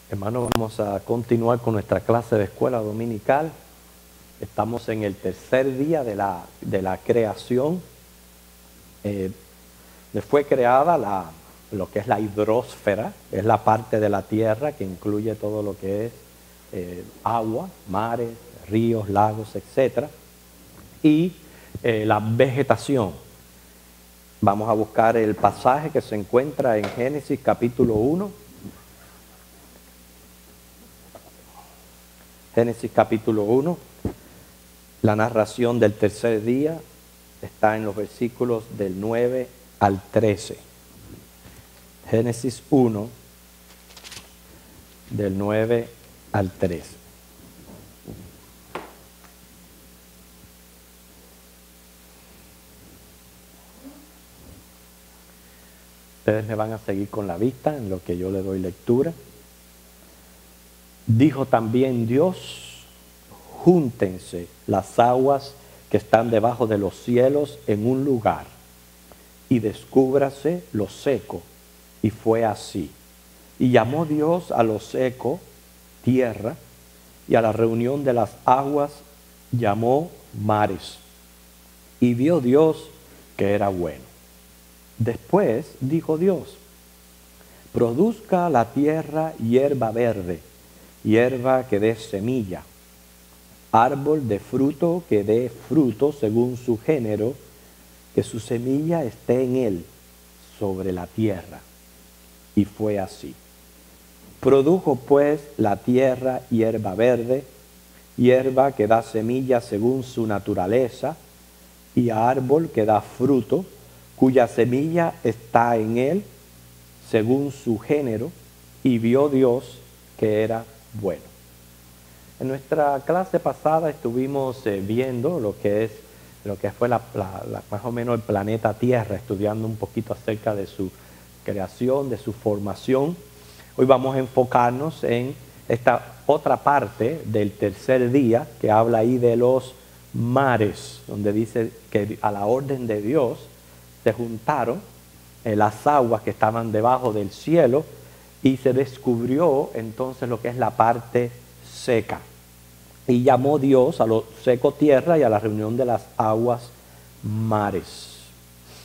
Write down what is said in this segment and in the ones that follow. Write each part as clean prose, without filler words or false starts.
Hermanos, vamos a continuar con nuestra clase de escuela dominical. Estamos en el tercer día de la creación. Fue creada lo que es la hidrósfera, es la parte de la tierra que incluye todo lo que es agua, mares, ríos, lagos, etc. Y la vegetación. Vamos a buscar el pasaje que se encuentra en Génesis capítulo 1. Génesis capítulo 1, la narración del tercer día está en los versículos del 9 al 13. Génesis 1, del 9 al 13. Ustedes me van a seguir con la vista en lo que yo le doy lectura. Dijo también Dios: júntense las aguas que están debajo de los cielos en un lugar, y descúbrase lo seco. Y fue así. Y llamó Dios a lo seco tierra, y a la reunión de las aguas llamó mares. Y vio Dios que era bueno. Después dijo Dios: produzca la tierra hierba verde, hierba que dé semilla, árbol de fruto que dé fruto según su género, que su semilla esté en él sobre la tierra. Y fue así. Produjo pues la tierra hierba verde, hierba que da semilla según su naturaleza, y árbol que da fruto, cuya semilla está en él según su género, y vio Dios que era bueno. En nuestra clase pasada estuvimos viendo lo que fue más o menos el planeta Tierra, estudiando un poquito acerca de su creación, de su formación. Hoy vamos a enfocarnos en esta otra parte del tercer día que habla ahí de los mares, donde dice que a la orden de Dios se juntaron las aguas que estaban debajo del cielo y se descubrió entonces lo que es la parte seca. Y llamó Dios a lo seco tierra y a la reunión de las aguas mares.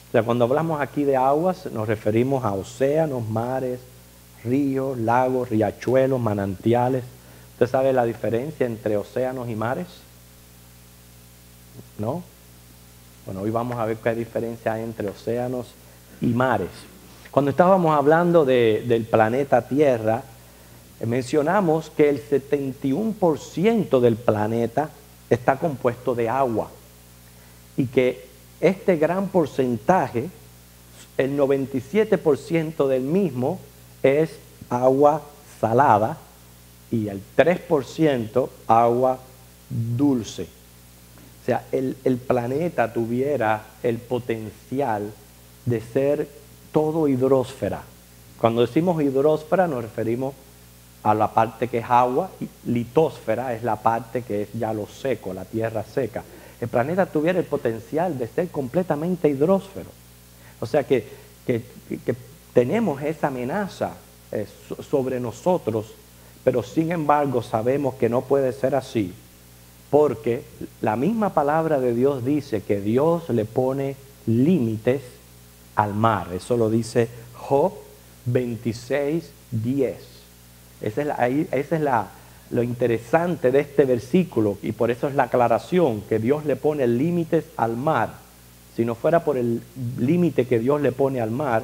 O sea, cuando hablamos aquí de aguas nos referimos a océanos, mares, ríos, lagos, riachuelos, manantiales. ¿Usted sabe la diferencia entre océanos y mares? ¿No? Bueno, hoy vamos a ver qué diferencia hay entre océanos y mares. Cuando estábamos hablando del planeta Tierra, mencionamos que el 71% del planeta está compuesto de agua y que este gran porcentaje, el 97% del mismo, es agua salada y el 3% agua dulce. O sea, el planeta tuviera el potencial de ser todo hidrósfera. Cuando decimos hidrósfera nos referimos a la parte que es agua, y litósfera es la parte que es ya lo seco, la tierra seca. El planeta tuviera el potencial de ser completamente hidrósfero. O sea que tenemos esa amenaza sobre nosotros, pero sin embargo sabemos que no puede ser así, porque la misma palabra de Dios dice que Dios le pone límites al mar. Eso lo dice Job 26:10. Esa es lo interesante de este versículo, y por eso es la aclaración, que Dios le pone límites al mar. Si no fuera por el límite que Dios le pone al mar,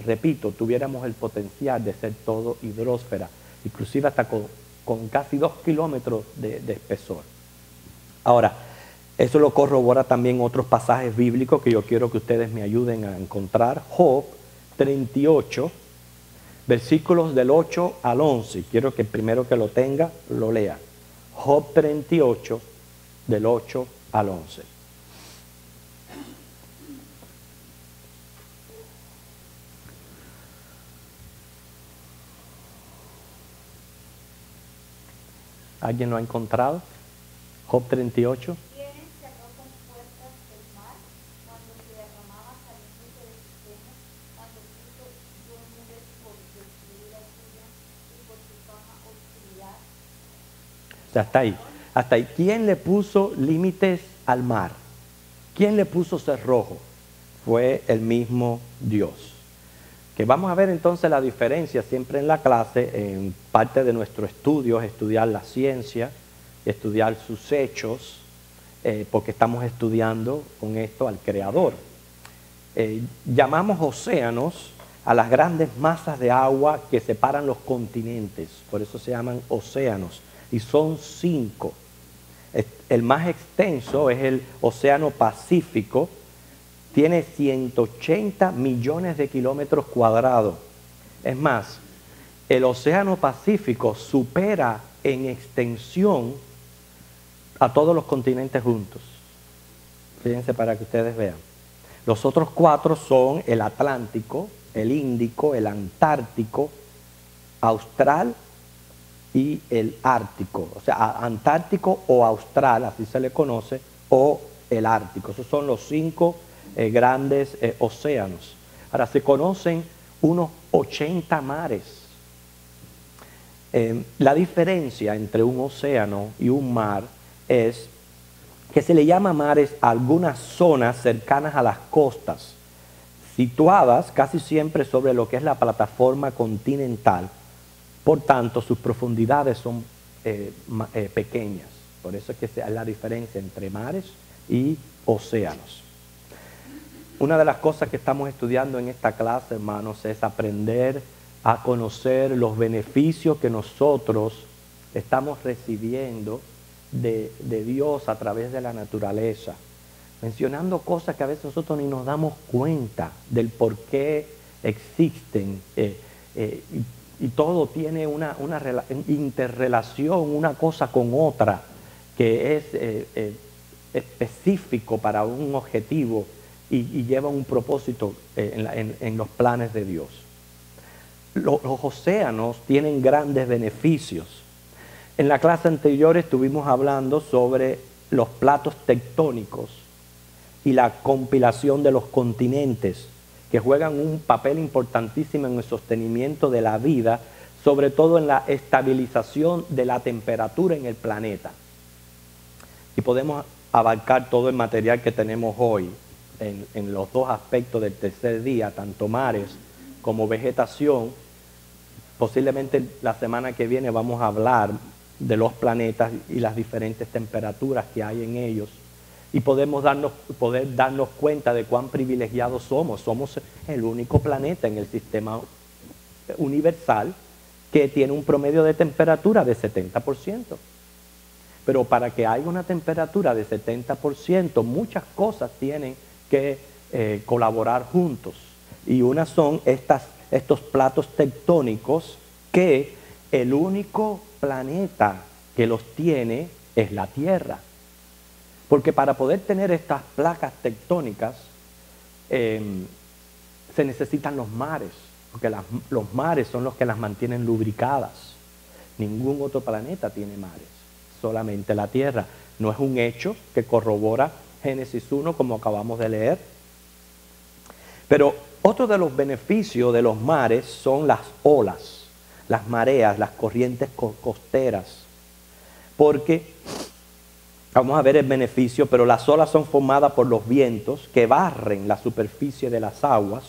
repito, tuviéramos el potencial de ser todo hidrósfera, inclusive hasta con casi 2 kilómetros de espesor. Ahora, eso lo corrobora también otros pasajes bíblicos que yo quiero que ustedes me ayuden a encontrar. Job 38, versículos del 8 al 11. Quiero que el primero que lo tenga lo lea. Job 38, del 8 al 11. ¿Alguien lo ha encontrado? Job 38. O sea, hasta ahí. Hasta ahí. ¿Quién le puso límites al mar? ¿Quién le puso cerrojo? Fue el mismo Dios. Que vamos a ver entonces la diferencia siempre en la clase. En parte de nuestro estudio es estudiar la ciencia, estudiar sus hechos, porque estamos estudiando con esto al Creador. Llamamos océanos a las grandes masas de agua que separan los continentes, por eso se llaman océanos, y son 5. El más extenso es el Océano Pacífico, tiene 180 millones de kilómetros cuadrados. Es más, el Océano Pacífico supera en extensión a todos los continentes juntos. Fíjense para que ustedes vean. Los otros 4 son el Atlántico, el Índico, el Antártico, Austral y el Ártico. O sea, Antártico o Austral, así se le conoce, o el Ártico. Esos son los 5 grandes océanos. Ahora, se conocen unos 80 mares. La diferencia entre un océano y un mar es que se le llama mares a algunas zonas cercanas a las costas, situadas casi siempre sobre lo que es la plataforma continental. Por tanto, sus profundidades son pequeñas. Por eso es que es la diferencia entre mares y océanos. Una de las cosas que estamos estudiando en esta clase, hermanos, es aprender a conocer los beneficios que nosotros estamos recibiendo de Dios a través de la naturaleza, mencionando cosas que a veces nosotros ni nos damos cuenta del por qué existen, y todo tiene una interrelación, una cosa con otra, que es específico para un objetivo y lleva un propósito en los planes de Dios. Los océanos tienen grandes beneficios. En la clase anterior estuvimos hablando sobre los platos tectónicos y la compilación de los continentes, que juegan un papel importantísimo en el sostenimiento de la vida, sobre todo en la estabilización de la temperatura en el planeta. Y podemos abarcar todo el material que tenemos hoy en los 2 aspectos del tercer día, tanto mares como vegetación. Posiblemente la semana que viene vamos a hablar de los planetas y las diferentes temperaturas que hay en ellos, y poder darnos cuenta de cuán privilegiados somos. Somos el único planeta en el sistema universal que tiene un promedio de temperatura de 70%. Pero para que haya una temperatura de 70%, muchas cosas tienen que colaborar juntos. Y unas son estos platos tectónicos, que el único planeta que los tiene es la Tierra. Porque para poder tener estas placas tectónicas se necesitan los mares, porque los mares son los que las mantienen lubricadas. Ningún otro planeta tiene mares, solamente la Tierra. No es un hecho que corrobora Génesis 1 como acabamos de leer. Pero otro de los beneficios de los mares son las olas, las mareas, las corrientes costeras. Porque, vamos a ver el beneficio, pero las olas son formadas por los vientos que barren la superficie de las aguas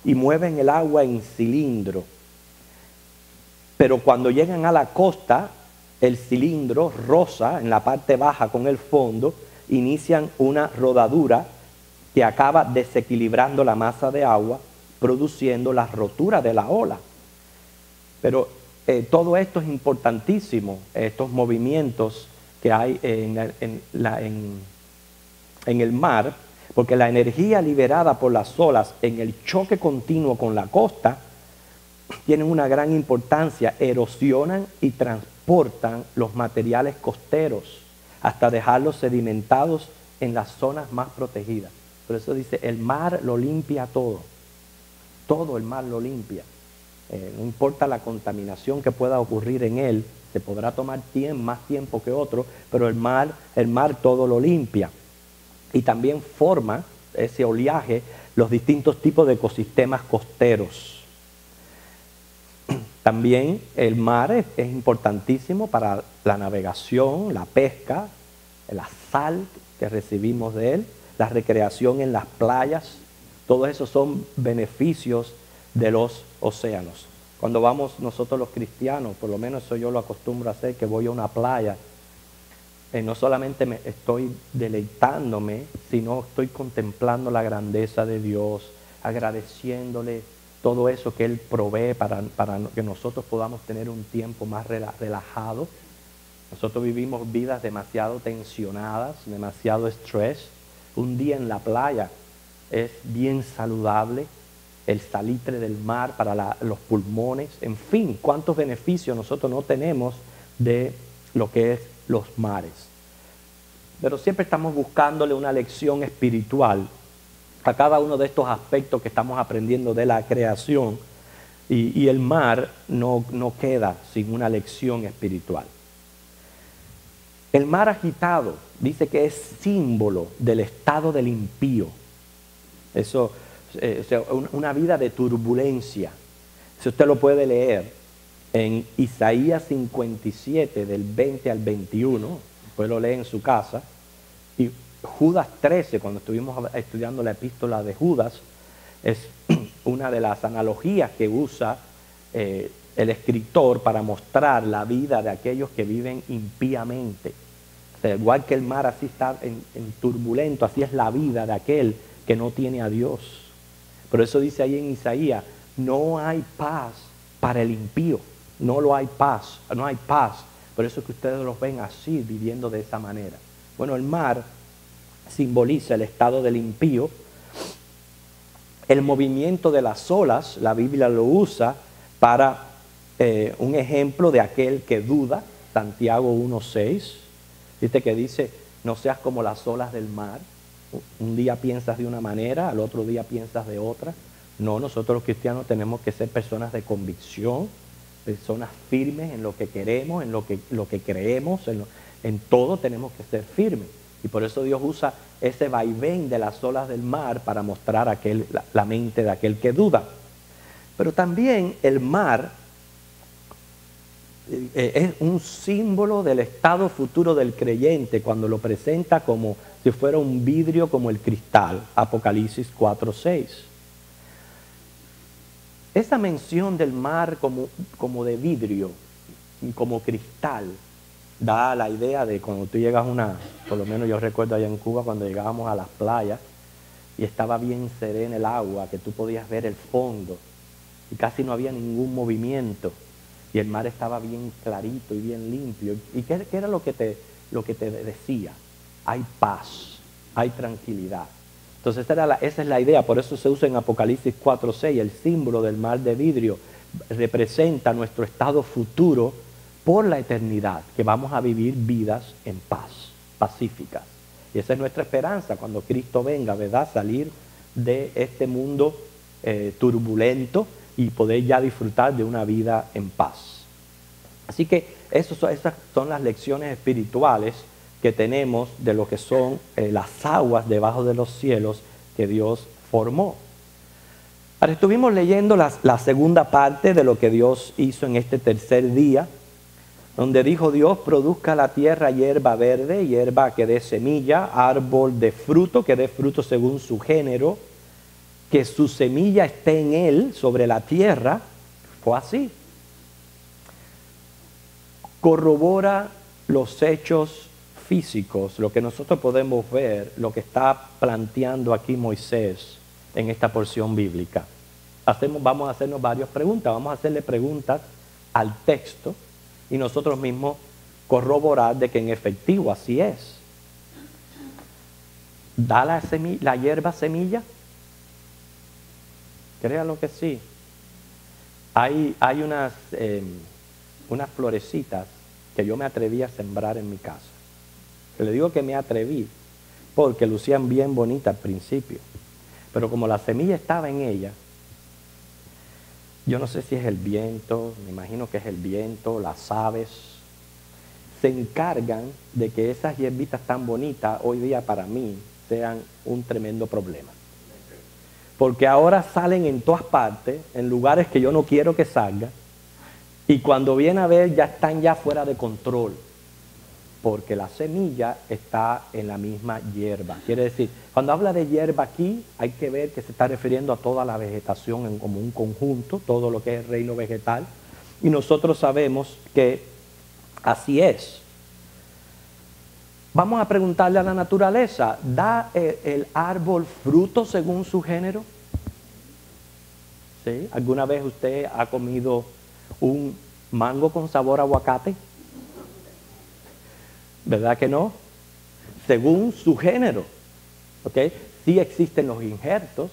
y mueven el agua en cilindro. Pero cuando llegan a la costa, el cilindro roza en la parte baja con el fondo, inician una rodadura que acaba desequilibrando la masa de agua, produciendo la rotura de la ola. Pero todo esto es importantísimo, estos movimientos que hay en el mar, porque la energía liberada por las olas en el choque continuo con la costa tienen una gran importancia. Erosionan y transportan los materiales costeros hasta dejarlos sedimentados en las zonas más protegidas. Por eso dice, el mar lo limpia todo. Todo el mar lo limpia. No importa la contaminación que pueda ocurrir en él, se podrá tomar más tiempo que otro, pero el mar todo lo limpia. Y también forma ese oleaje los distintos tipos de ecosistemas costeros. También el mar es importantísimo para la navegación, la pesca, la sal que recibimos de él, la recreación en las playas. Todos esos son beneficios de los océanos. Cuando vamos nosotros los cristianos, por lo menos eso yo lo acostumbro a hacer, que voy a una playa, no solamente estoy deleitándome, sino estoy contemplando la grandeza de Dios, agradeciéndole todo eso que Él provee para que nosotros podamos tener un tiempo más relajado. Nosotros vivimos vidas demasiado tensionadas, demasiado estrés. Un día en la playa es bien saludable, el salitre del mar para los pulmones, en fin, cuántos beneficios nosotros no tenemos de lo que es los mares. Pero siempre estamos buscándole una lección espiritual a cada uno de estos aspectos que estamos aprendiendo de la creación, y el mar no queda sin una lección espiritual. El mar agitado dice que es símbolo del estado del impío. Eso, una vida de turbulencia. Si usted lo puede leer en Isaías 57, del 20 al 21, después lo lee en su casa, y Judas 13, cuando estuvimos estudiando la epístola de Judas, es una de las analogías que usa el escritor para mostrar la vida de aquellos que viven impíamente. O sea, igual que el mar así está en turbulento, así es la vida de aquel que no tiene a Dios. Por eso dice ahí en Isaías, no hay paz para el impío, no hay paz. Por eso es que ustedes los ven así, viviendo de esa manera. Bueno, el mar simboliza el estado del impío. El movimiento de las olas, la Biblia lo usa para un ejemplo de aquel que duda. Santiago 1:6, ¿viste? Que dice, no seas como las olas del mar. Un día piensas de una manera, al otro día piensas de otra. No, nosotros los cristianos tenemos que ser personas de convicción, personas firmes en lo que queremos, en lo que creemos, en todo tenemos que ser firmes. Y por eso Dios usa ese vaivén de las olas del mar para mostrar la mente de aquel que duda. Pero también el mar es un símbolo del estado futuro del creyente cuando lo presenta como si fuera un vidrio como el cristal. Apocalipsis 4:6. Esa mención del mar como de vidrio, como cristal, da la idea de cuando tú llegas por lo menos yo recuerdo allá en Cuba cuando llegábamos a las playas y estaba bien serena el agua, que tú podías ver el fondo y casi no había ningún movimiento y el mar estaba bien clarito y bien limpio. ¿Y qué era lo que te decía? Hay paz, hay tranquilidad. Entonces esa es la idea, por eso se usa en Apocalipsis 4:6, el símbolo del mar de vidrio representa nuestro estado futuro por la eternidad, que vamos a vivir vidas en paz, pacíficas. Y esa es nuestra esperanza cuando Cristo venga, ¿verdad? Salir de este mundo turbulento y poder ya disfrutar de una vida en paz. Así que esas son las lecciones espirituales que tenemos de lo que son las aguas debajo de los cielos que Dios formó. Ahora estuvimos leyendo la segunda parte de lo que Dios hizo en este tercer día, donde dijo Dios, produzca la tierra hierba verde, hierba que dé semilla, árbol de fruto, que dé fruto según su género, que su semilla esté en él, sobre la tierra. Fue así. Corrobora los hechos físicos, lo que nosotros podemos ver, lo que está planteando aquí Moisés en esta porción bíblica. Vamos a hacernos varias preguntas, vamos a hacerle preguntas al texto y nosotros mismos corroborar de que en efectivo así es. ¿Da la hierba semilla? Créalo que sí. Hay unas florecitas que yo me atreví a sembrar en mi casa. Le digo que me atreví porque lucían bien bonitas al principio, pero como la semilla estaba en ella, yo no sé si es el viento, me imagino que es el viento, las aves, se encargan de que esas hierbitas tan bonitas hoy día para mí sean un tremendo problema. Porque ahora salen en todas partes, en lugares que yo no quiero que salgan, Y cuando viene a ver, ya están ya fuera de control, porque la semilla está en la misma hierba. Quiere decir, cuando habla de hierba aquí, hay que ver que se está refiriendo a toda la vegetación en como un conjunto, todo lo que es el reino vegetal. Y nosotros sabemos que así es. Vamos a preguntarle a la naturaleza, ¿da el árbol fruto según su género? ¿Sí? ¿Alguna vez usted ha comido un mango con sabor a aguacate? ¿Verdad que no? Según su género, ¿ok? Sí existen los injertos,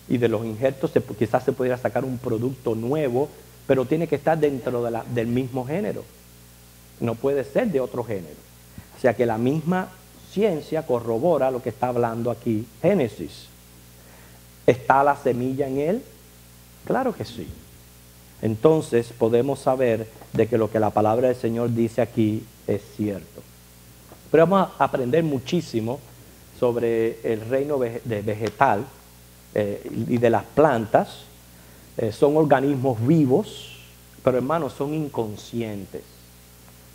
y de los injertos quizás se pudiera sacar un producto nuevo, pero tiene que estar dentro del mismo género. No puede ser de otro género. O sea que la misma ciencia corrobora lo que está hablando aquí Génesis. ¿Está la semilla en él? Claro que sí. Entonces podemos saber de que lo que la palabra del Señor dice aquí es cierto. Pero vamos a aprender muchísimo sobre el reino vegetal y de las plantas. Son organismos vivos, pero hermanos, son inconscientes.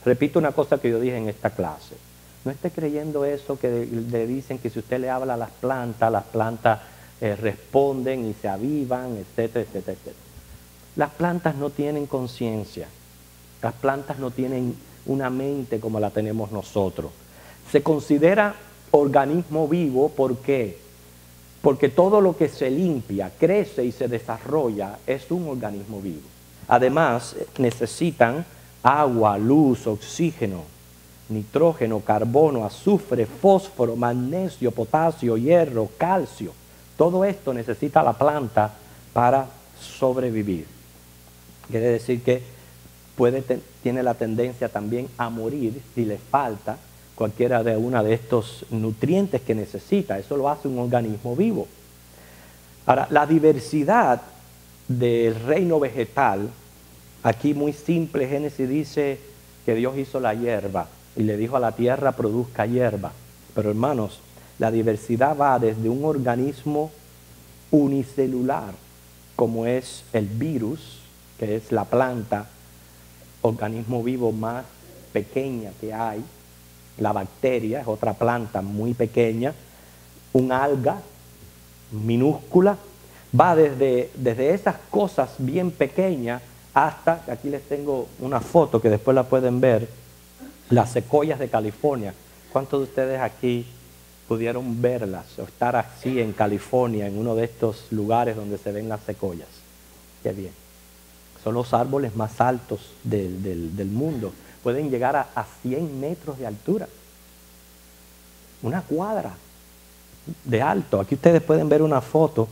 Repito una cosa que yo dije en esta clase. No esté creyendo eso que le dicen que si usted le habla a las plantas responden y se avivan, etcétera, etcétera, etcétera. Las plantas no tienen conciencia. Las plantas no tienen una mente como la tenemos nosotros. Se considera organismo vivo, ¿por qué? Porque todo lo que se limpia, crece y se desarrolla es un organismo vivo. Además, necesitan agua, luz, oxígeno, nitrógeno, carbono, azufre, fósforo, magnesio, potasio, hierro, calcio. Todo esto necesita la planta para sobrevivir. Quiere decir que tiene la tendencia también a morir si le falta cualquiera de una de estos nutrientes que necesita. Eso lo hace un organismo vivo. Ahora, la diversidad del reino vegetal, aquí muy simple, Génesis dice que Dios hizo la hierba y le dijo a la tierra produzca hierba. Pero hermanos, la diversidad va desde un organismo unicelular, como es el virus, que es la planta, organismo vivo más pequeña que hay. La bacteria es otra planta muy pequeña, un alga minúscula, va desde esas cosas bien pequeñas hasta, aquí les tengo una foto que después la pueden ver, las secoyas de California. ¿Cuántos de ustedes aquí pudieron verlas o estar así en California, en uno de estos lugares donde se ven las secoyas? Qué bien. Son los árboles más altos del mundo. Pueden llegar a 100 metros de altura. Una cuadra de alto. Aquí ustedes pueden ver una foto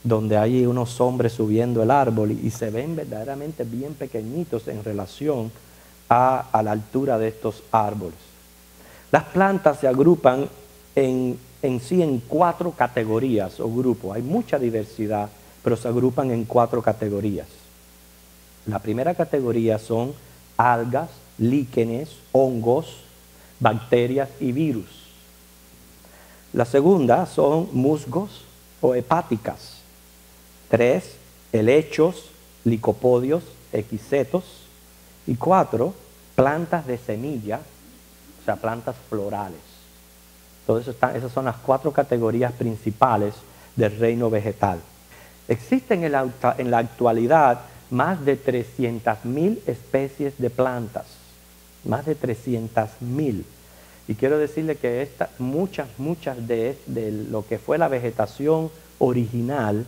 donde hay unos hombres subiendo el árbol y se ven verdaderamente bien pequeñitos en relación a la altura de estos árboles. Las plantas se agrupan en sí en 4 categorías o grupos. Hay mucha diversidad, pero se agrupan en 4 categorías. La primera categoría son algas, líquenes, hongos, bacterias y virus. La segunda son musgos o hepáticas. 3, helechos, licopodios, equisetos. Y 4, plantas de semilla, o sea, plantas florales. Entonces, esas son las 4 categorías principales del reino vegetal. Existen en la actualidad más de 300.000 especies de plantas. Más de 300.000. Y quiero decirle que muchas de lo que fue la vegetación original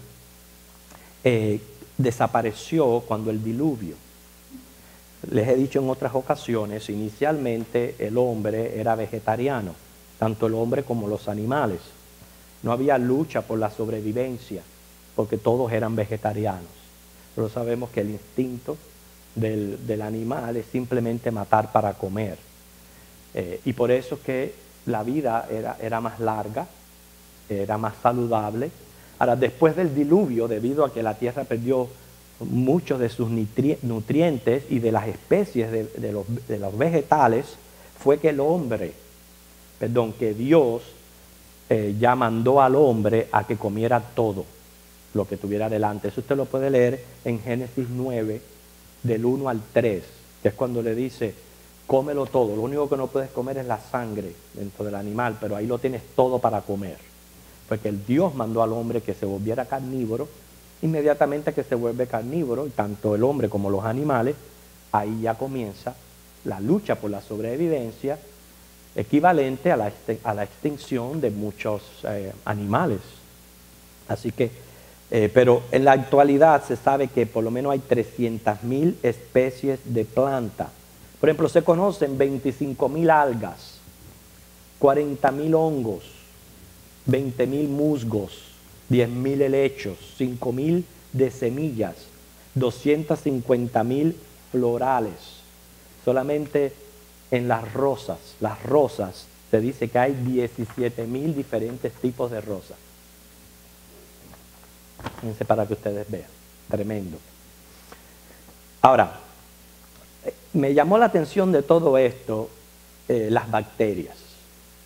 desapareció cuando el diluvio. Les he dicho en otras ocasiones, inicialmente el hombre era vegetariano, tanto el hombre como los animales. No había lucha por la sobrevivencia, porque todos eran vegetarianos. Pero sabemos que el instinto del animal es simplemente matar para comer. Y por eso que la vida era más larga, era más saludable. Ahora, después del diluvio, debido a que la tierra perdió muchos de sus nutrientes y de las especies de los vegetales, fue que que Dios ya mandó al hombre a que comiera todo lo que tuviera delante. Eso usted lo puede leer en Génesis 9, del 1 al 3, que es cuando le dice, cómelo todo, lo único que no puedes comer es la sangre dentro del animal, pero ahí lo tienes todo para comer. Porque el Dios mandó al hombre que se volviera carnívoro, inmediatamente que se vuelve carnívoro, y tanto el hombre como los animales, ahí ya comienza la lucha por la sobrevivencia, equivalente a la extinción de muchos animales. Así que, pero en la actualidad se sabe que por lo menos hay 300.000 especies de plantas. Por ejemplo, se conocen 25.000 algas, 40.000 hongos, 20.000 musgos, 10.000 helechos, 5.000 de semillas, 250.000 florales. Solamente en las rosas se dice que hay 17.000 diferentes tipos de rosas. Fíjense para que ustedes vean, tremendo. Ahora, me llamó la atención de todo esto las bacterias.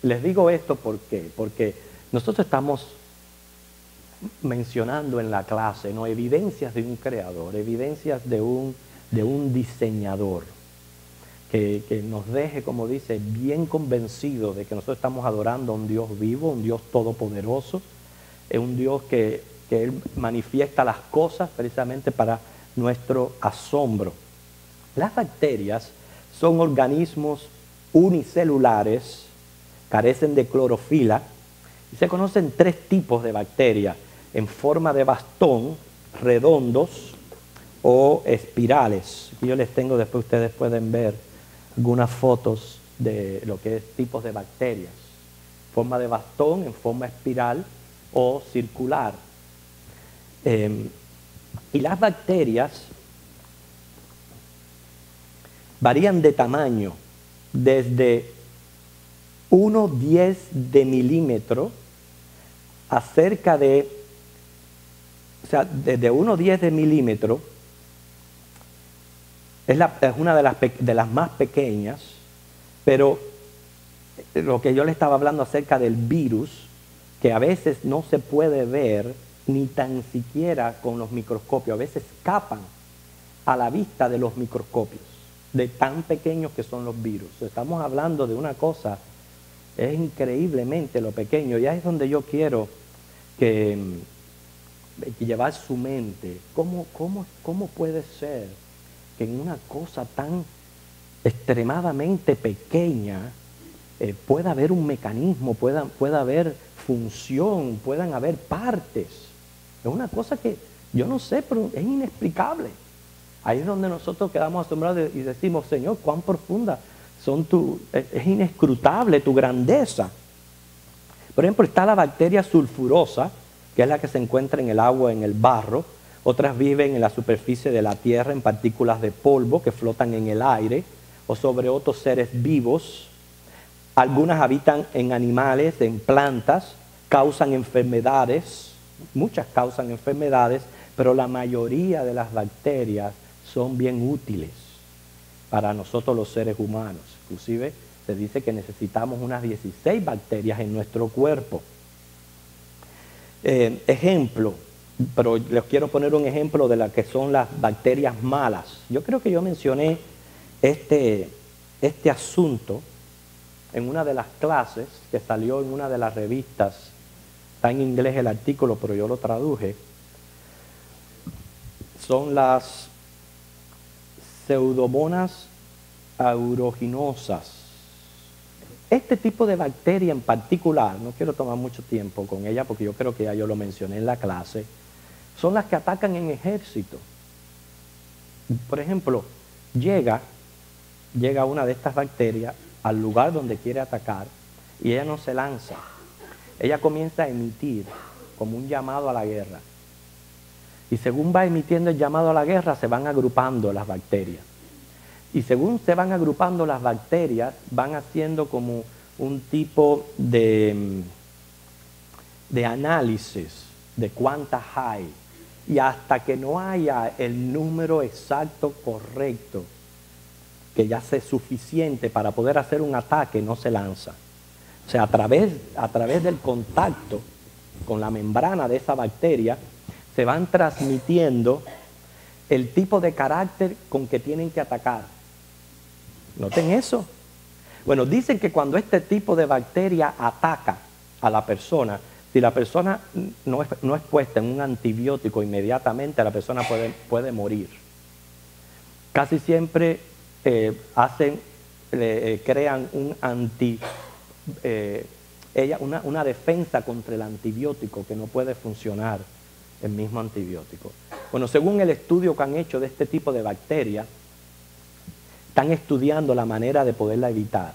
Les digo esto porque nosotros estamos mencionando en la clase, ¿no?, evidencias de un creador, evidencias de un diseñador, que nos deje, como dice, bien convencidos de que nosotros estamos adorando a un Dios vivo, un Dios todopoderoso, un Dios que Él manifiesta las cosas precisamente para nuestro asombro. Las bacterias son organismos unicelulares, carecen de clorofila, y se conocen 3 tipos de bacterias: en forma de bastón, redondos o espirales. Aquí yo les tengo, después ustedes pueden ver algunas fotos de lo que es tipos de bacterias. Forma de bastón, en forma espiral o circular. Y las bacterias varían de tamaño desde 1/10 de milímetro a cerca de, o sea, desde 1/10 de milímetro es una de las más pequeñas, pero lo que yo le estaba hablando acerca del virus, que a veces no se puede ver ni tan siquiera con los microscopios, a veces escapan a la vista de los microscopios, de tan pequeños que son los virus. Estamos hablando de una cosa, es increíblemente lo pequeño, y ahí es donde yo quiero que llevar su mente. ¿Cómo puede ser que en una cosa tan extremadamente pequeña pueda haber un mecanismo, pueda haber función, puedan haber partes? Es una cosa que yo no sé, pero es inexplicable. Ahí es donde nosotros quedamos asombrados y decimos, Señor, cuán profunda es inescrutable tu grandeza. Por ejemplo, está la bacteria sulfurosa, que es la que se encuentra en el agua, en el barro. Otras viven en la superficie de la tierra, en partículas de polvo que flotan en el aire o sobre otros seres vivos. Algunas habitan en animales, en plantas, causan enfermedades, muchas causan enfermedades, pero la mayoría de las bacterias son bien útiles para nosotros los seres humanos. Inclusive se dice que necesitamos unas 16 bacterias en nuestro cuerpo. Ejemplo, pero les quiero poner un ejemplo de las que son las bacterias malas. Yo creo que yo mencioné este asunto en una de las clases que salió en una de las revistas. Está en inglés el artículo, pero yo lo traduje. Son las Pseudomonas aeruginosas. Este tipo de bacteria en particular, no quiero tomar mucho tiempo con ella porque yo creo que ya yo lo mencioné en la clase, son las que atacan en ejército. Por ejemplo, llega una de estas bacterias al lugar donde quiere atacar y ella no se lanza. Ella comienza a emitir como un llamado a la guerra. Y según va emitiendo el llamado a la guerra, se van agrupando las bacterias. Y según se van agrupando las bacterias, van haciendo como un tipo de análisis de cuántas hay. Y hasta que no haya el número exacto correcto, que ya sea suficiente para poder hacer un ataque, no se lanza. O sea, a través del contacto con la membrana de esa bacteria, se van transmitiendo el tipo de carácter con que tienen que atacar. Noten eso. Bueno, dicen que cuando este tipo de bacteria ataca a la persona, si la persona no es puesta en un antibiótico inmediatamente, la persona puede morir. Casi siempre crean una defensa contra el antibiótico que no puede funcionar el mismo antibiótico. Bueno, según el estudio que han hecho de este tipo de bacteria, están estudiando la manera de poderla evitar.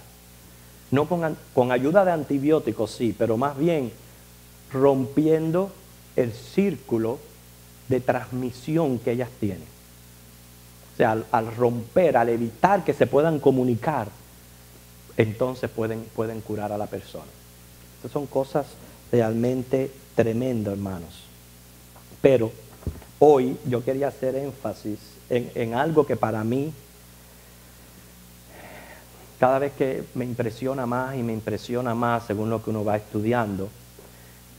No con ayuda de antibióticos, sí, pero más bien rompiendo el círculo de transmisión que ellas tienen. O sea, al romper, al evitar que se puedan comunicar, entonces pueden curar a la persona. Estas son cosas realmente tremendas, hermanos. Pero hoy yo quería hacer énfasis en algo que para mí, cada vez que me impresiona más y me impresiona más según lo que uno va estudiando,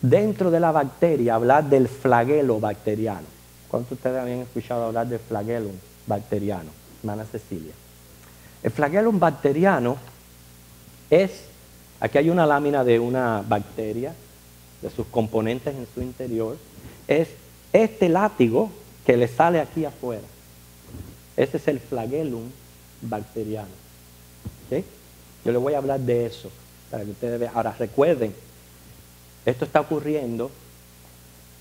dentro de la bacteria, hablar del flagelo bacteriano. ¿Cuántos de ustedes habían escuchado hablar del flagelo bacteriano? Hermana Cecilia. El flagelo bacteriano aquí hay una lámina de una bacteria, de sus componentes en su interior, es este látigo que le sale aquí afuera. Ese es el flagellum bacteriano. ¿Sí? Yo les voy a hablar de eso, para que ustedes vean. Ahora recuerden, esto está ocurriendo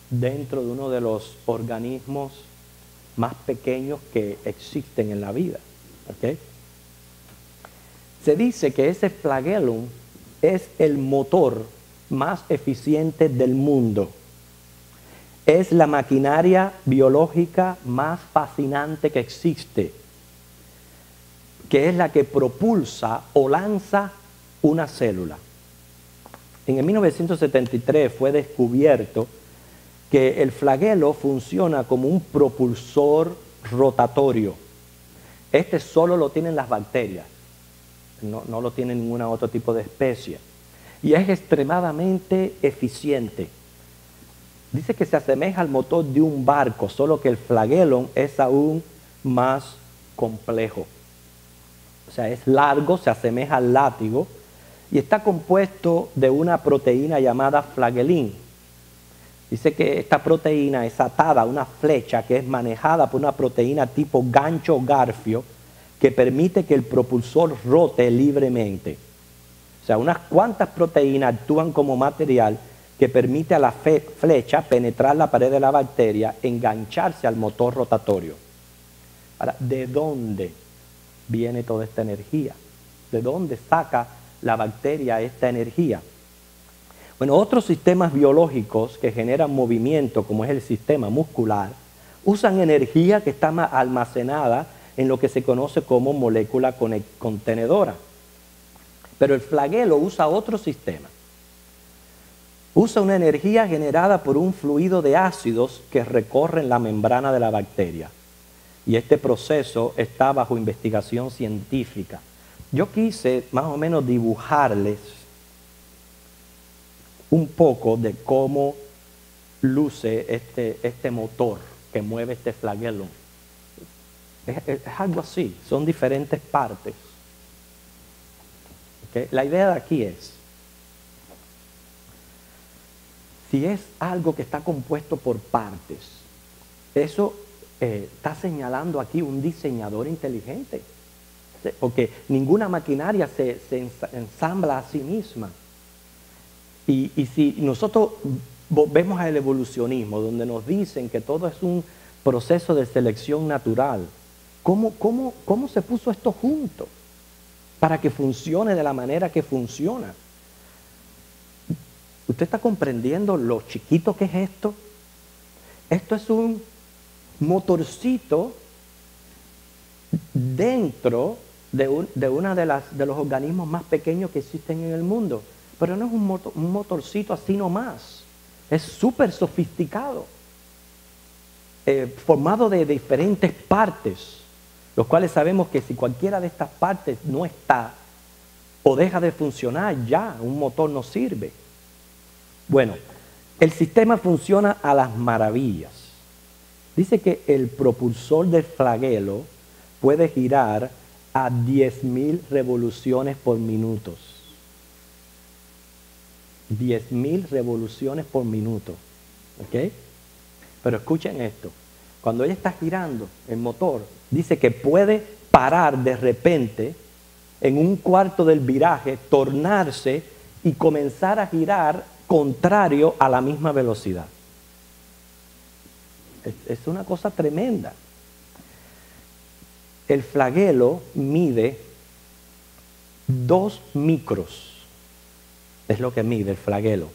dentro de uno de los organismos más pequeños que existen en la vida. ¿Okay? Se dice que ese flagellum es el motor más eficiente del mundo. Es la maquinaria biológica más fascinante que existe, que es la que propulsa o lanza una célula. En el 1973 fue descubierto que el flagelo funciona como un propulsor rotatorio. Este solo lo tienen las bacterias, no lo tiene ningún otro tipo de especie. Y es extremadamente eficiente. Dice que se asemeja al motor de un barco, solo que el flagellum es aún más complejo. O sea, es largo, se asemeja al látigo y está compuesto de una proteína llamada flagellin. Dice que esta proteína es atada a una flecha que es manejada por una proteína tipo gancho o garfio que permite que el propulsor rote libremente. O sea, unas cuantas proteínas actúan como material que permite a la flecha penetrar la pared de la bacteria, engancharse al motor rotatorio. Ahora, ¿de dónde viene toda esta energía? ¿De dónde saca la bacteria esta energía? Bueno, otros sistemas biológicos que generan movimiento, como es el sistema muscular, usan energía que está almacenada en lo que se conoce como molécula contenedora. Pero el flagelo usa otro sistema. Usa una energía generada por un fluido de ácidos que recorren la membrana de la bacteria. Y este proceso está bajo investigación científica. Yo quise más o menos dibujarles un poco de cómo luce este motor que mueve este flagelo. Es algo así, son diferentes partes. ¿Okay? La idea de aquí es, si es algo que está compuesto por partes, eso está señalando aquí un diseñador inteligente. Porque ninguna maquinaria se ensambla a sí misma. Y si nosotros vemos al evolucionismo, donde nos dicen que todo es un proceso de selección natural, ¿cómo se puso esto junto para que funcione de la manera que funciona? ¿Usted está comprendiendo lo chiquito que es esto? Esto es un motorcito dentro de uno de los organismos más pequeños que existen en el mundo. Pero no es un motorcito así nomás. Es súper sofisticado. Formado de diferentes partes, los cuales sabemos que si cualquiera de estas partes no está o deja de funcionar, ya un motor no sirve. Bueno, el sistema funciona a las maravillas. Dice que el propulsor del flagelo puede girar a 10.000 revoluciones por minuto. 10.000 revoluciones por minuto. ¿Ok? Pero escuchen esto. Cuando ella está girando el motor, dice que puede parar de repente en un cuarto del viraje, tornarse y comenzar a girar contrario a la misma velocidad. Es una cosa tremenda. El flagelo mide 2 micros. Es lo que mide el flagelo.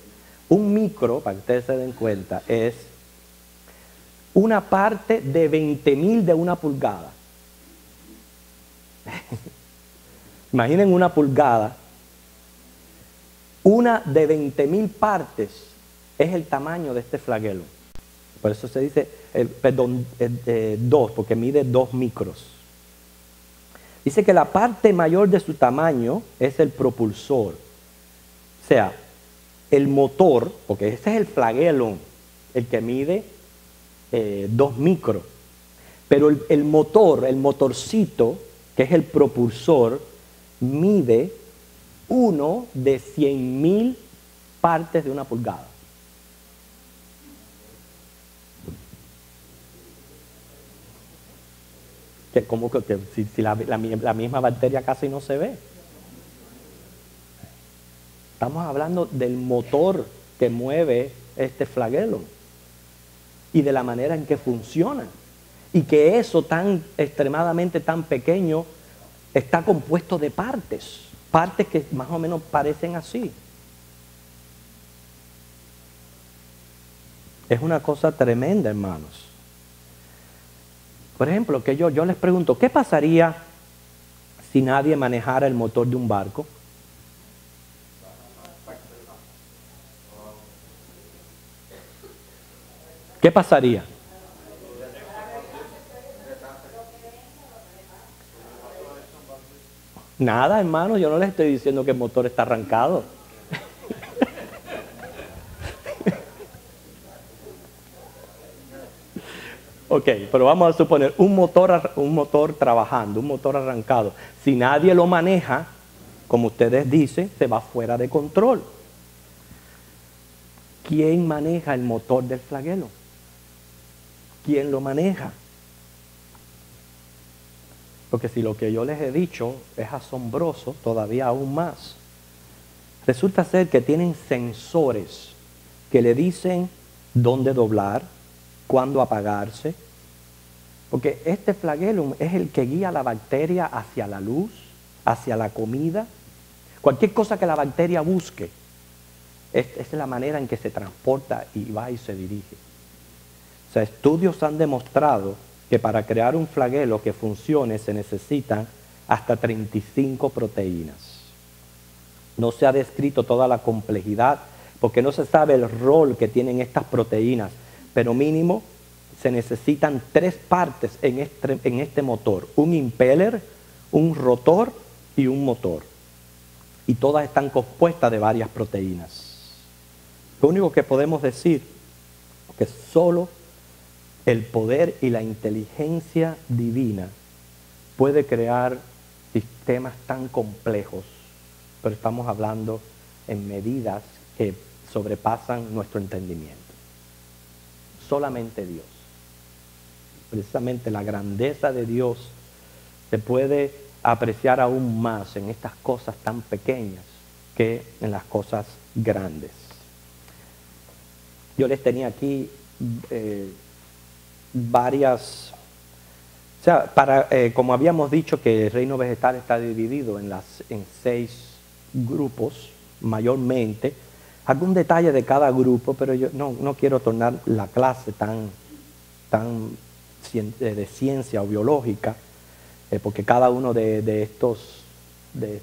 Un micro, para que ustedes se den cuenta, es una parte de 20.000 de una pulgada. Imaginen una pulgada. Una de 20.000 partes es el tamaño de este flagelo. Por eso se dice, dos, porque mide 2 micros. Dice que la parte mayor de su tamaño es el propulsor. O sea, el motor, porque ese es el flagelo, el que mide 2 micros. Pero el motor, el motorcito, que es el propulsor, mide 1 de 100.000 partes de una pulgada. Que como que si la misma bacteria casi no se ve. Estamos hablando del motor que mueve este flagelo y de la manera en que funciona. Y que eso tan extremadamente tan pequeño está compuesto de partes que más o menos parecen así. Es una cosa tremenda, hermanos. Por ejemplo, que yo les pregunto, ¿qué pasaría si nadie manejara el motor de un barco? ¿Qué pasaría? Nada, hermano, yo no les estoy diciendo que el motor está arrancado. Ok, pero vamos a suponer un motor trabajando, un motor arrancado. Si nadie lo maneja, como ustedes dicen, se va fuera de control. ¿Quién maneja el motor del flagelo? ¿Quién lo maneja? Porque si lo que yo les he dicho es asombroso, todavía aún más. Resulta ser que tienen sensores que le dicen dónde doblar, cuándo apagarse. Porque este flagelo es el que guía a la bacteria hacia la luz, hacia la comida. Cualquier cosa que la bacteria busque, esta es la manera en que se transporta y va y se dirige. O sea, estudios han demostrado que para crear un flagelo que funcione se necesitan hasta 35 proteínas. No se ha descrito toda la complejidad porque no se sabe el rol que tienen estas proteínas, pero mínimo se necesitan 3 partes en este motor: un impeller, un rotor y un motor. Y todas están compuestas de varias proteínas. Lo único que podemos decir es que solo el poder y la inteligencia divina puede crear sistemas tan complejos, pero estamos hablando en medidas que sobrepasan nuestro entendimiento. Solamente Dios. Precisamente la grandeza de Dios se puede apreciar aún más en estas cosas tan pequeñas que en las cosas grandes. Yo les tenía aquí varias, o sea, como habíamos dicho que el reino vegetal está dividido en 6 grupos mayormente. Algún detalle de cada grupo, pero yo no quiero tornar la clase tan de ciencia o biológica, porque cada uno de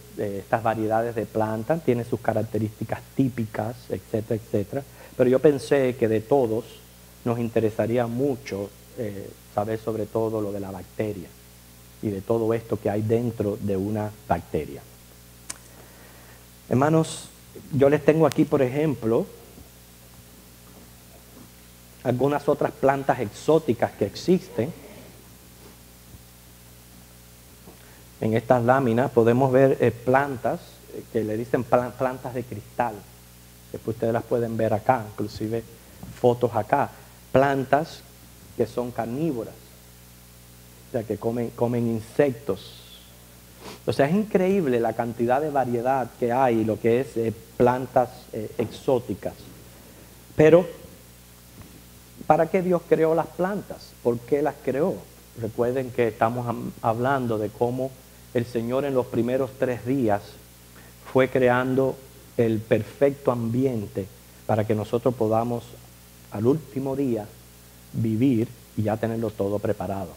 estas variedades de plantas tiene sus características típicas, etcétera, etcétera. Pero yo pensé que de todos nos interesaría mucho saber sobre todo lo de la bacteria y de todo esto que hay dentro de una bacteria. Hermanos, yo les tengo aquí, por ejemplo, algunas otras plantas exóticas que existen. En estas láminas podemos ver plantas que le dicen plantas de cristal. Después ustedes las pueden ver acá, inclusive fotos acá. Plantas que son carnívoras, o sea, que comen insectos. O sea, es increíble la cantidad de variedad que hay, lo que es plantas exóticas. Pero, ¿para qué Dios creó las plantas? ¿Por qué las creó? Recuerden que estamos hablando de cómo el Señor en los primeros 3 días fue creando el perfecto ambiente para que nosotros podamos al último día vivir y ya tenerlo todo preparado.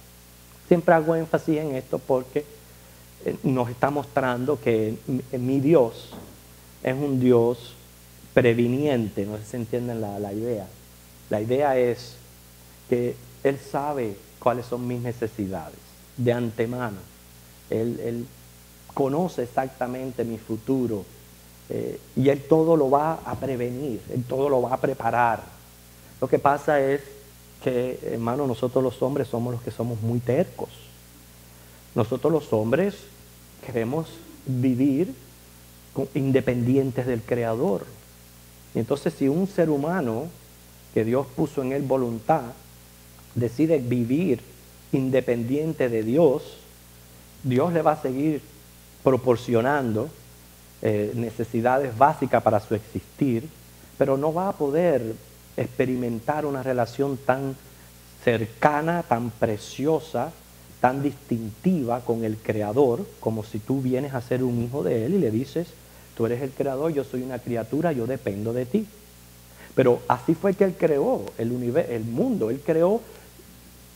Siempre hago énfasis en esto porque nos está mostrando que mi Dios es un Dios previniente. No sé si se entienden la idea. La idea es que Él sabe cuáles son mis necesidades de antemano. Él conoce exactamente mi futuro y Él todo lo va a prevenir, Él todo lo va a preparar. Lo que pasa es que, hermano, nosotros los hombres somos los que somos muy tercos. Nosotros los hombres queremos vivir independientes del Creador. Y entonces, si un ser humano que Dios puso en él voluntad decide vivir independiente de Dios, Dios le va a seguir proporcionando necesidades básicas para su existir, pero no va a poder experimentar una relación tan cercana, tan preciosa, tan distintiva con el Creador, como si tú vienes a ser un hijo de Él y le dices: tú eres el Creador, yo soy una criatura, yo dependo de ti. Pero así fue que Él creó el mundo. Él creó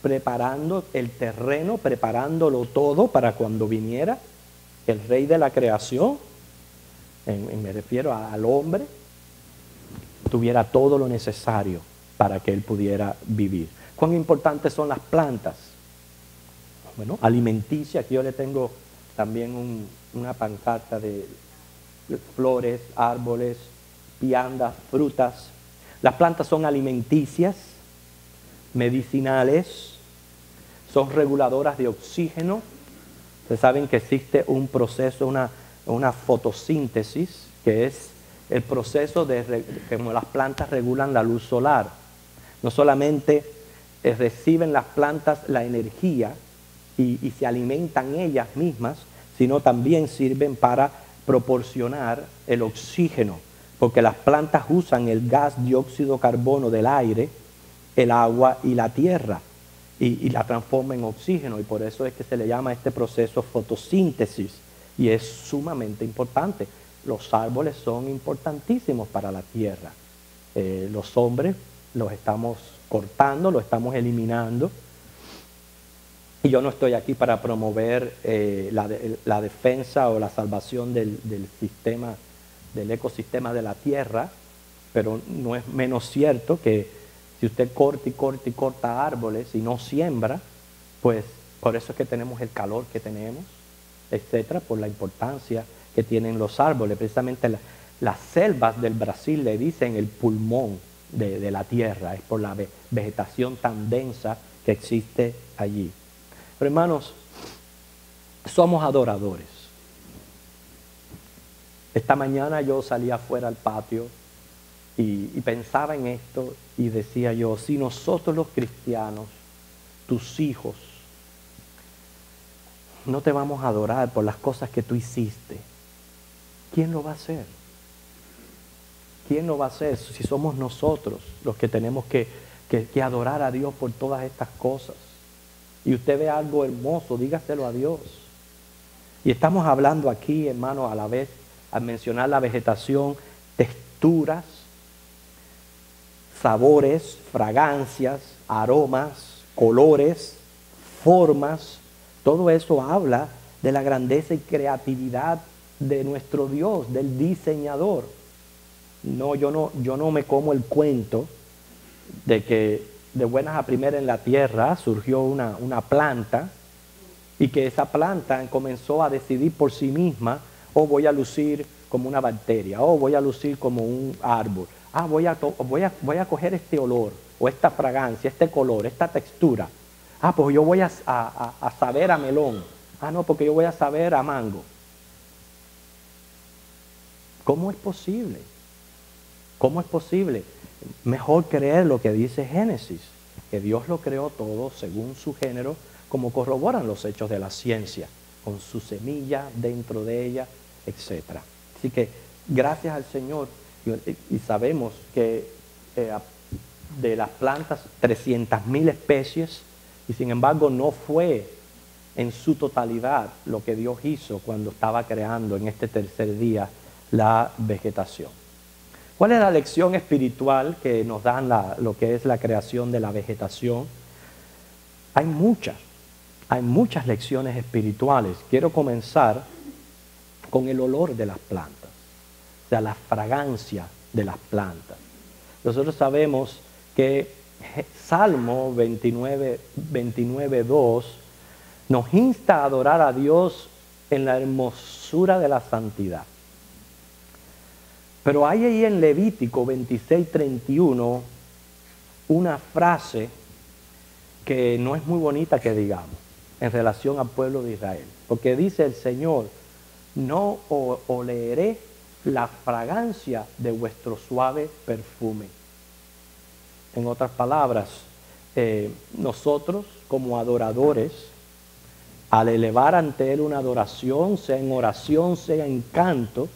preparando el terreno, preparándolo todo para cuando viniera el Rey de la creación, me refiero al hombre, tuviera todo lo necesario para que él pudiera vivir. ¿Cuán importantes son las plantas? Bueno, alimenticia. Aquí yo le tengo también una pancarta de flores, árboles, viandas, frutas. Las plantas son alimenticias, medicinales, son reguladoras de oxígeno. Ustedes saben que existe un proceso, una fotosíntesis, que es el proceso de como las plantas regulan la luz solar. No solamente reciben las plantas la energía y se alimentan ellas mismas, sino también sirven para proporcionar el oxígeno, porque las plantas usan el gas dióxido de carbono del aire, el agua y la tierra, y la transforma en oxígeno, y por eso es que se le llama este proceso fotosíntesis, y es sumamente importante. Los árboles son importantísimos para la tierra. Los hombres los estamos cortando, los estamos eliminando, y yo no estoy aquí para promover la defensa o la salvación del sistema, del ecosistema de la tierra, pero no es menos cierto que si usted corta y corta y corta árboles y no siembra, pues por eso es que tenemos el calor que tenemos, etcétera, por la importancia que tienen los árboles. Precisamente las selvas del Brasil le dicen el pulmón de la tierra, es por la vegetación tan densa que existe allí. Pero hermanos, somos adoradores. Esta mañana yo salí afuera al patio y pensaba en esto y decía yo: si nosotros los cristianos, tus hijos, no te vamos a adorar por las cosas que tú hiciste, ¿quién lo va a hacer? ¿Quién lo va a hacer si somos nosotros los que tenemos que adorar a Dios por todas estas cosas? Y usted ve algo hermoso, dígaselo a Dios. Y estamos hablando aquí, hermano, a la vez, al mencionar la vegetación, texturas, sabores, fragancias, aromas, colores, formas. Todo eso habla de la grandeza y creatividad de nuestro Dios, del diseñador. No, yo no me como el cuento de que de buenas a primeras en la tierra surgió una planta y que esa planta comenzó a decidir por sí misma: oh, voy a lucir como una bacteria, oh, voy a lucir como un árbol, voy a coger este olor o esta fragancia, este color, esta textura. Ah, pues yo voy a saber a melón. Ah, no, porque yo voy a saber a mango. ¿Cómo es posible? ¿Cómo es posible? Mejor creer lo que dice Génesis, que Dios lo creó todo según su género, como corroboran los hechos de la ciencia, con su semilla dentro de ella, etc. Así que gracias al Señor, y sabemos que de las plantas 300.000 especies, y sin embargo no fue en su totalidad lo que Dios hizo cuando estaba creando en este tercer día la vegetación. ¿Cuál es la lección espiritual que nos dan lo que es la creación de la vegetación? Hay muchas lecciones espirituales. Quiero comenzar con el olor de las plantas, o sea, la fragancia de las plantas. Nosotros sabemos que Salmo 29:2 nos insta a adorar a Dios en la hermosura de la santidad. Pero hay ahí en Levítico 26:31 una frase que no es muy bonita que digamos en relación al pueblo de Israel. Porque dice el Señor, no oleré la fragancia de vuestro suave perfume. En otras palabras, nosotros como adoradores, al elevar ante Él una adoración, sea en oración, sea en canto,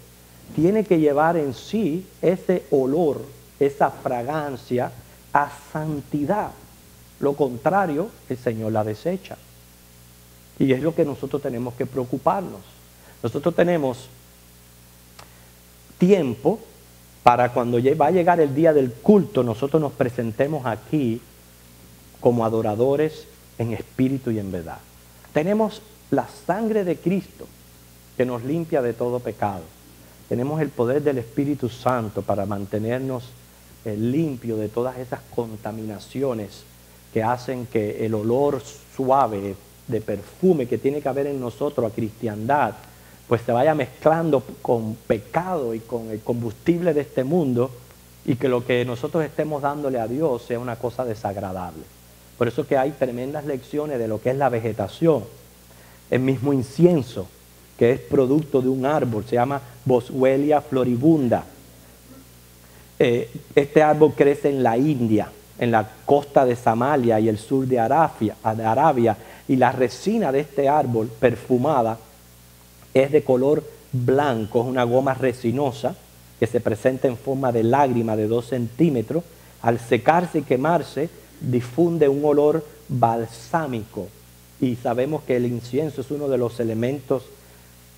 tiene que llevar en sí ese olor, esa fragancia a santidad. Lo contrario, el Señor la desecha. Y es lo que nosotros tenemos que preocuparnos. Nosotros tenemos tiempo para cuando va a llegar el día del culto, nosotros nos presentemos aquí como adoradores en espíritu y en verdad. Tenemos la sangre de Cristo que nos limpia de todo pecado. Tenemos el poder del Espíritu Santo para mantenernos limpios de todas esas contaminaciones que hacen que el olor suave de perfume que tiene que haber en nosotros a cristiandad, pues se vaya mezclando con pecado y con el combustible de este mundo, y que lo que nosotros estemos dándole a Dios sea una cosa desagradable. Por eso que hay tremendas lecciones de lo que es la vegetación. El mismo incienso, que es producto de un árbol, se llama Boswellia floribunda. Este árbol crece en la India, en la costa de Somalia y el sur de Arabia, y la resina de este árbol perfumada es de color blanco, es una goma resinosa que se presenta en forma de lágrima de 2 centímetros. Al secarse y quemarse, difunde un olor balsámico. Y sabemos que el incienso es uno de los elementos,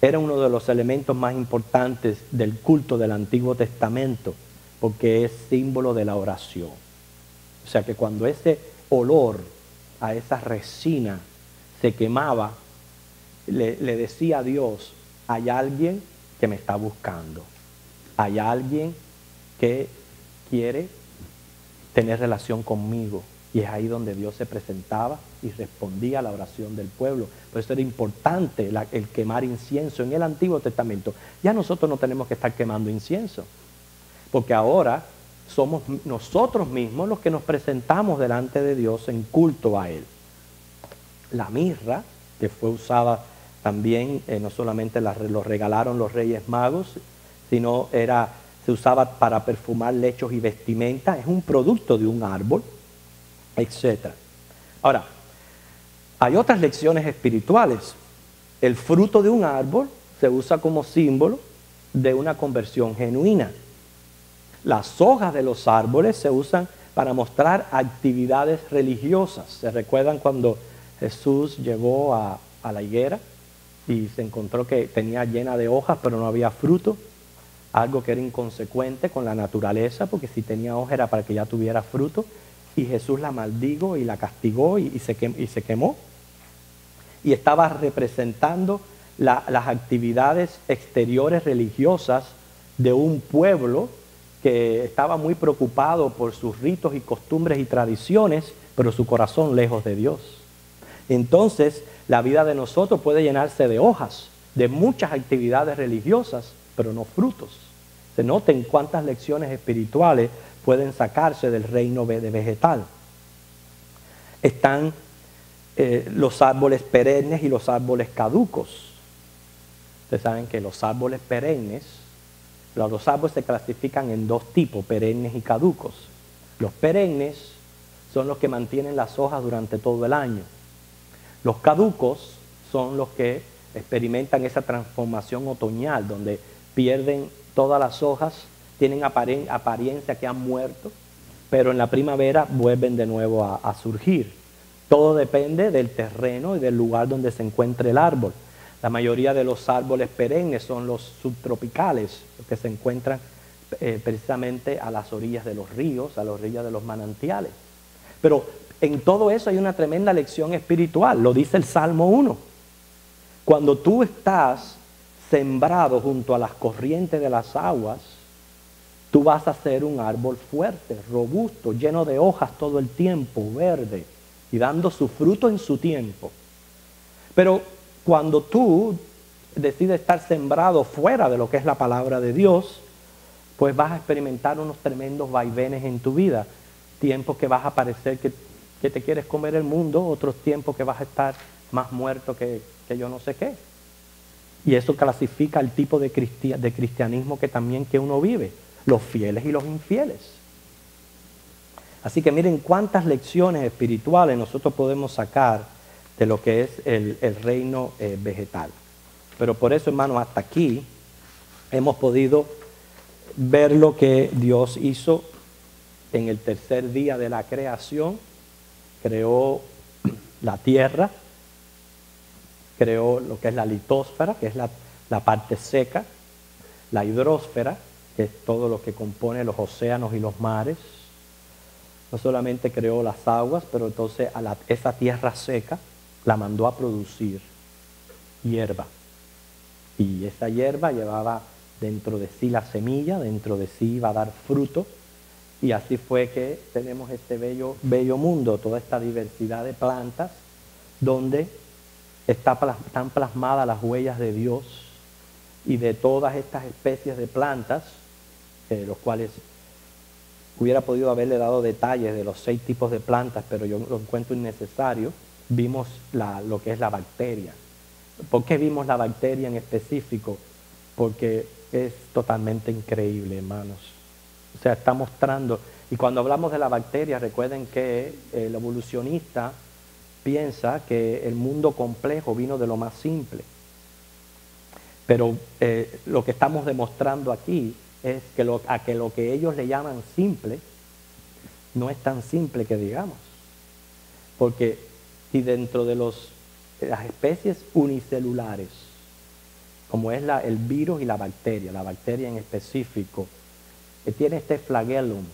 era uno de los elementos más importantes del culto del Antiguo Testamento, porque es símbolo de la oración. O sea que cuando ese olor a esa resina se quemaba, le decía a Dios, hay alguien que me está buscando, hay alguien que quiere tener relación conmigo. Y es ahí donde Dios se presentaba y respondía a la oración del pueblo. Por eso era importante el quemar incienso en el Antiguo Testamento. Ya nosotros no tenemos que estar quemando incienso, porque ahora somos nosotros mismos los que nos presentamos delante de Dios en culto a Él. La mirra, que fue usada también, no solamente lo regalaron los Reyes Magos, sino se usaba para perfumar lechos y vestimentas, es un producto de un árbol, etc. Ahora, hay otras lecciones espirituales. El fruto de un árbol se usa como símbolo de una conversión genuina. Las hojas de los árboles se usan para mostrar actividades religiosas. ¿Se recuerdan cuando Jesús llegó a la higuera y se encontró que tenía llena de hojas pero no había fruto? Algo que era inconsecuente con la naturaleza, porque si tenía hoja era para que ya tuviera fruto. Y Jesús la maldijo y la castigó y se quemó. Y estaba representando las actividades exteriores religiosas de un pueblo que estaba muy preocupado por sus ritos y costumbres y tradiciones, pero su corazón lejos de Dios. Entonces, la vida de nosotros puede llenarse de hojas, de muchas actividades religiosas, pero no frutos. Se noten cuántas lecciones espirituales pueden sacarse del reino vegetal. Están los árboles perennes y los árboles caducos. Ustedes saben que los árboles perennes, los árboles se clasifican en dos tipos, perennes y caducos. Los perennes son los que mantienen las hojas durante todo el año. Los caducos son los que experimentan esa transformación otoñal, donde pierden todas las hojas, tienen apariencia que han muerto, pero en la primavera vuelven de nuevo a surgir. Todo depende del terreno y del lugar donde se encuentre el árbol. La mayoría de los árboles perennes son los subtropicales, los que se encuentran precisamente a las orillas de los ríos, a las orillas de los manantiales. Pero en todo eso hay una tremenda lección espiritual, lo dice el Salmo 1. Cuando tú estás sembrado junto a las corrientes de las aguas, tú vas a ser un árbol fuerte, robusto, lleno de hojas todo el tiempo, verde, y dando su fruto en su tiempo. Pero cuando tú decides estar sembrado fuera de lo que es la palabra de Dios, pues vas a experimentar unos tremendos vaivenes en tu vida. Tiempos que vas a parecer que te quieres comer el mundo, otros tiempos que vas a estar más muerto que yo no sé qué. Y eso clasifica el tipo de cristianismo que uno vive, los fieles y los infieles. Así que miren cuántas lecciones espirituales nosotros podemos sacar de lo que es el reino vegetal. Pero por eso, hermanos, hasta aquí hemos podido ver lo que Dios hizo en el tercer día de la creación. Creó la tierra, creó lo que es la litosfera, que es la parte seca, la hidrosfera, que es todo lo que compone los océanos y los mares. No solamente creó las aguas, pero entonces esa tierra seca la mandó a producir hierba. Y esa hierba llevaba dentro de sí la semilla, dentro de sí iba a dar fruto. Y así fue que tenemos este bello mundo, toda esta diversidad de plantas, donde están plasmadas las huellas de Dios y de todas estas especies de plantas, los cuales hubiera podido haberle dado detalles de los 6 tipos de plantas, pero yo lo encuentro innecesario. Vimos lo que es la bacteria. ¿Por qué vimos la bacteria en específico? Porque es totalmente increíble, hermanos. O sea, está mostrando, y cuando hablamos de la bacteria, recuerden que el evolucionista piensa que el mundo complejo vino de lo más simple. Pero lo que estamos demostrando aquí es que lo que ellos le llaman simple, no es tan simple que digamos. Porque si dentro de las especies unicelulares, como es el virus y la bacteria en específico, tiene este flagellum,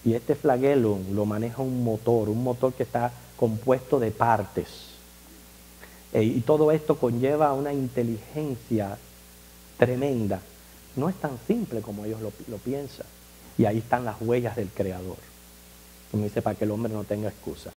y este flagellum lo maneja un motor que está compuesto de partes. Y todo esto conlleva una inteligencia tremenda. No es tan simple como ellos lo piensan. Y ahí están las huellas del Creador. Como dice, para que el hombre no tenga excusa.